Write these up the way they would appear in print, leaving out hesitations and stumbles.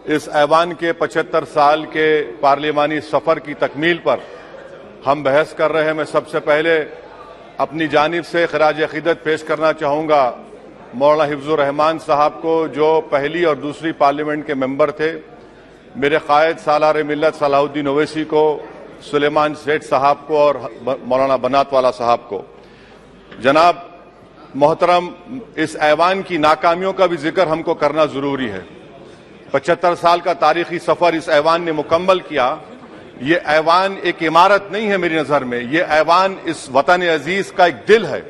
इस ऐवान के 75 साल के पार्लिमानी सफर की तकमील पर हम बहस कर रहे हैं। मैं सबसे पहले अपनी जानिब से खराज अकीदत पेश करना चाहूंगा मौलाना हिफ्जुर रहमान साहब को, जो पहली और दूसरी पार्लियामेंट के मेंबर थे, मेरे कायद सालार मिल्लत सलाहुद्दीन ओवैसी को, सुलेमान सेठ साहब को और मौलाना बनात वाला साहब को। जनाब मोहतरम, इस ऐवान की नाकामियों का भी जिक्र हमको करना जरूरी है। 75 साल का तारीखी सफर इस ऐवान ने मुकम्मल किया। ये ऐवान एक इमारत नहीं है मेरी नजर में, ये ऐवान इस वतन अजीज का एक दिल है,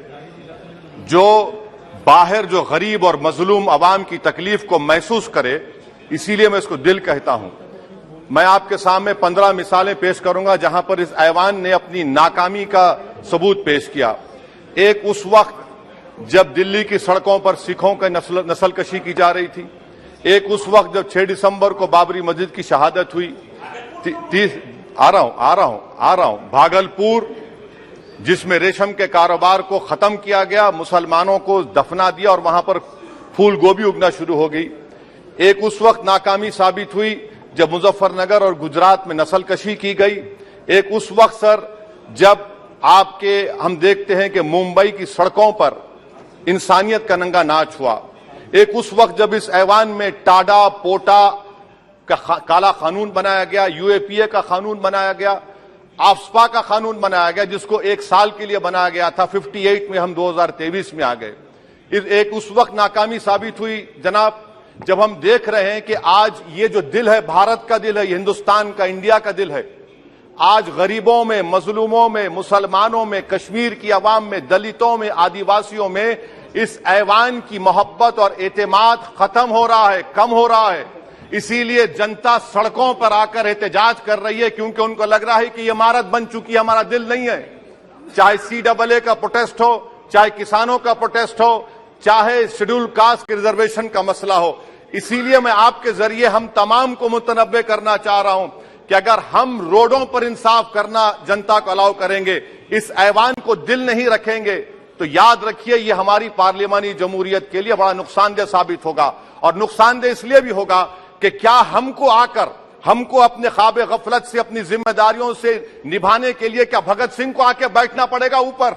जो बाहर जो गरीब और मजलूम अवाम की तकलीफ को महसूस करे, इसीलिए मैं इसको दिल कहता हूं। मैं आपके सामने 15 मिसालें पेश करूंगा जहां पर इस ऐवान ने अपनी नाकामी का सबूत पेश किया। एक उस वक्त जब दिल्ली की सड़कों पर सिखों की नस्लकशी की जा रही थी। एक उस वक्त जब 6 दिसंबर को बाबरी मस्जिद की शहादत हुई। आ रहा हूं भागलपुर, जिसमें रेशम के कारोबार को खत्म किया गया, मुसलमानों को दफना दिया और वहां पर फूल गोभी उगना शुरू हो गई। एक उस वक्त नाकामी साबित हुई जब मुजफ्फरनगर और गुजरात में नस्लकशी की गई। एक उस वक्त सर जब हम देखते हैं कि मुंबई की सड़कों पर इंसानियत का नंगा नाच हुआ। एक उस वक्त जब इस ऐवान में टाडा पोटा का काला कानून बनाया गया, यूएपीए का कानून बनाया गया, आफ्सपा का कानून बनाया गया, जिसको 1 साल के लिए बनाया गया था। 58 में हम 2023 में आ गए। एक उस वक्त नाकामी साबित हुई जनाब, जब हम देख रहे हैं कि आज ये जो दिल है, भारत का दिल है, हिंदुस्तान का, इंडिया का दिल है, आज गरीबों में, मजलूमों में, मुसलमानों में, कश्मीर की आवाम में, दलितों में, आदिवासियों में इस ऐवान की मोहब्बत और एतमाद खत्म हो रहा है, कम हो रहा है। इसीलिए जनता सड़कों पर आकर एहतजाज कर रही है, क्योंकि उनको लग रहा है कि ये इमारत बन चुकी है, हमारा दिल नहीं है। चाहे CAA का प्रोटेस्ट हो, चाहे किसानों का प्रोटेस्ट हो, चाहे शेड्यूल कास्ट के रिजर्वेशन का मसला हो। इसीलिए मैं आपके जरिए हम तमाम को मुतनब्बे करना चाह रहा हूं कि अगर हम रोडों पर इंसाफ करना जनता को अलाउ करेंगे, इस ऐवान को दिल नहीं रखेंगे, तो याद रखिए ये हमारी पार्लियामानी जमहूरियत के लिए बड़ा नुकसानदेह साबित होगा। और नुकसानदेह इसलिए भी होगा कि क्या हमको अपने ख्वाब गफलत से, अपनी जिम्मेदारियों से निभाने के लिए क्या भगत सिंह को आके बैठना पड़ेगा ऊपर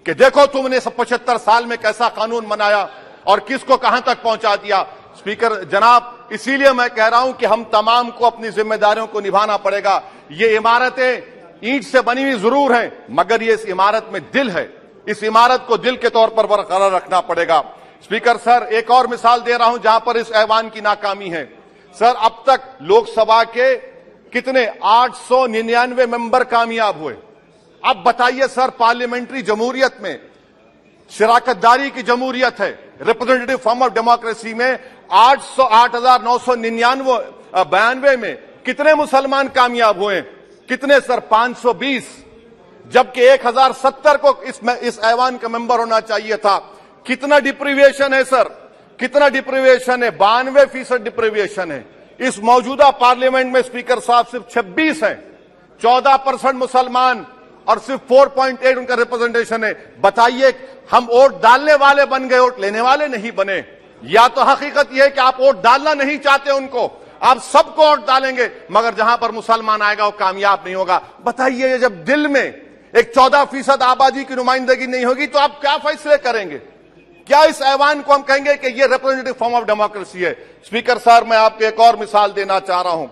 कि देखो तुमने 75 साल में कैसा कानून बनाया और किसको कहां तक पहुंचा दिया। स्पीकर जनाब, इसीलिए मैं कह रहा हूं कि हम तमाम को अपनी जिम्मेदारियों को निभाना पड़ेगा। ये इमारतें ईंट से बनी हुई जरूर हैं, मगर ये इस इमारत में दिल है। इस इमारत को दिल के तौर पर बरकरार रखना पड़ेगा। स्पीकर सर, एक और मिसाल दे रहा हूं जहां पर इस ऐवान की नाकामी है। सर, अब तक लोकसभा के कितने 899 मेंबर कामयाब हुए। अब बताइए सर, पार्लियामेंट्री जमहूरियत में, शराकतदारी की जमहूरियत है, रिप्रेजेंटेटिव फॉर्म ऑफ डेमोक्रेसी में 8,992 में कितने मुसलमान कामयाब हुए? कितने सर? 520, जबकि 1070 को इस ऐवान का मेंबर होना चाहिए था। कितना डिप्रीविएशन है सर? कितना डिप्रीविएशन है? 92% डिप्रीविएशन है। इस मौजूदा पार्लियामेंट में स्पीकर साहब सिर्फ 26 हैं, 14% मुसलमान और सिर्फ 4.8 उनका रिप्रेजेंटेशन है। बताइए, हम वोट डालने वाले बन गए, वोट लेने वाले नहीं बने। या तो हकीकत यह है कि आप वोट डालना नहीं चाहते उनको, आप सबको वोट डालेंगे, मगर जहां पर मुसलमान आएगा वो कामयाब नहीं होगा। बताइए, जब दिल में एक 14% आबादी की नुमाइंदगी नहीं होगी तो आप क्या फैसले करेंगे? क्या इस ऐवान को हम कहेंगे कि ये रिप्रेजेंटेटिव फॉर्म ऑफ डेमोक्रेसी है? स्पीकर साहब, मैं आपको एक और मिसाल देना चाह रहा हूं।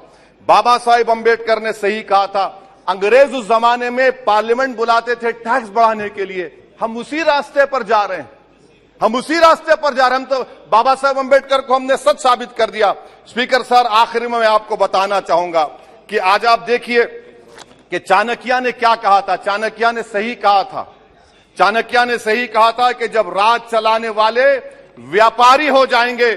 बाबा साहेब अंबेडकर ने सही कहा था, अंग्रेज उस जमाने में पार्लियामेंट बुलाते थे टैक्स बढ़ाने के लिए। हम उसी रास्ते पर जा रहे हैं, हम तो बाबा साहेब अंबेडकर को हमने सच साबित कर दिया। स्पीकर सर, आखिर में मैं आपको बताना चाहूंगा कि आज आप देखिए कि चाणक्य ने क्या कहा था। चाणक्य ने सही कहा था। चाणक्य ने सही कहा था कि जब राज चलाने वाले व्यापारी हो जाएंगे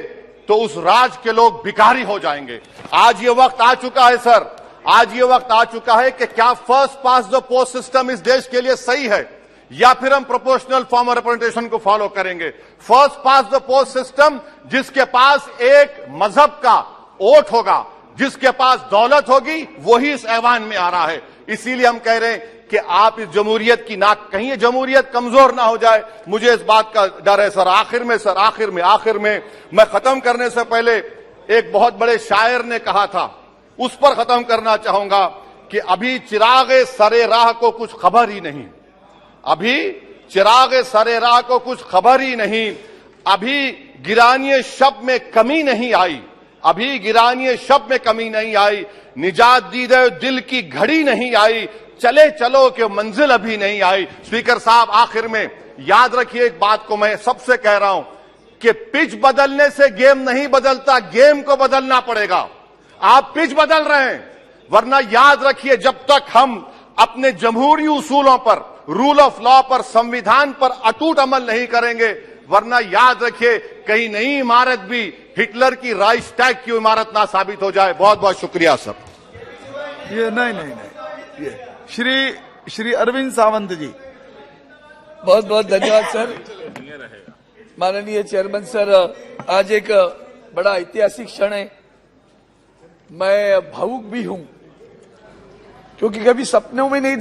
तो उस राज के लोग भिखारी हो जाएंगे। आज ये वक्त आ चुका है सर, आज ये वक्त आ चुका है कि क्या first pass the post system इस देश के लिए सही है, या फिर हम प्रोपोर्शनल फॉर्म ऑफ रिप्रेजेंटेशन को फॉलो करेंगे। First pass the post system, जिसके पास एक मजहब का वोट होगा, जिसके पास दौलत होगी, वही इस ऐवान में आ रहा है। इसीलिए हम कह रहे हैं कि आप इस जमहूरियत की नाक, कहीं ये जमहूरियत कमजोर ना हो जाए, मुझे इस बात का डर है सर। आखिर में मैं खत्म करने से पहले एक बहुत बड़े शायर ने कहा था, उस पर खत्म करना चाहूंगा कि अभी चिरागे सरे राह को कुछ खबर ही नहीं, अभी चिरागे सरे राह को कुछ खबर ही नहीं, अभी गिरानिए शब में कमी नहीं आई, अभी गिरानिए शब में कमी नहीं आई, निजात दीदे दिल की घड़ी नहीं आई, चले चलो कि मंजिल अभी नहीं आई। स्पीकर साहब, आखिर में याद रखिए एक बात को मैं सबसे कह रहा हूं कि पिच बदलने से गेम नहीं बदलता, गेम को बदलना पड़ेगा। आप पिच बदल रहे हैं, वरना याद रखिए जब तक हम अपने जमहूरी उसूलों पर, रूल ऑफ लॉ पर, संविधान पर अटूट अमल नहीं करेंगे, वरना याद रखिए कहीं नई इमारत भी हिटलर की राइक्सटैग की इमारत ना साबित हो जाए। बहुत बहुत शुक्रिया सर। ये नहीं, ये श्री अरविंद सावंत जी। बहुत बहुत धन्यवाद सर। माननीय चेयरमैन सर, आज एक बड़ा ऐतिहासिक क्षण है। मैं भावुक भी हूं क्योंकि कभी सपनों में नहीं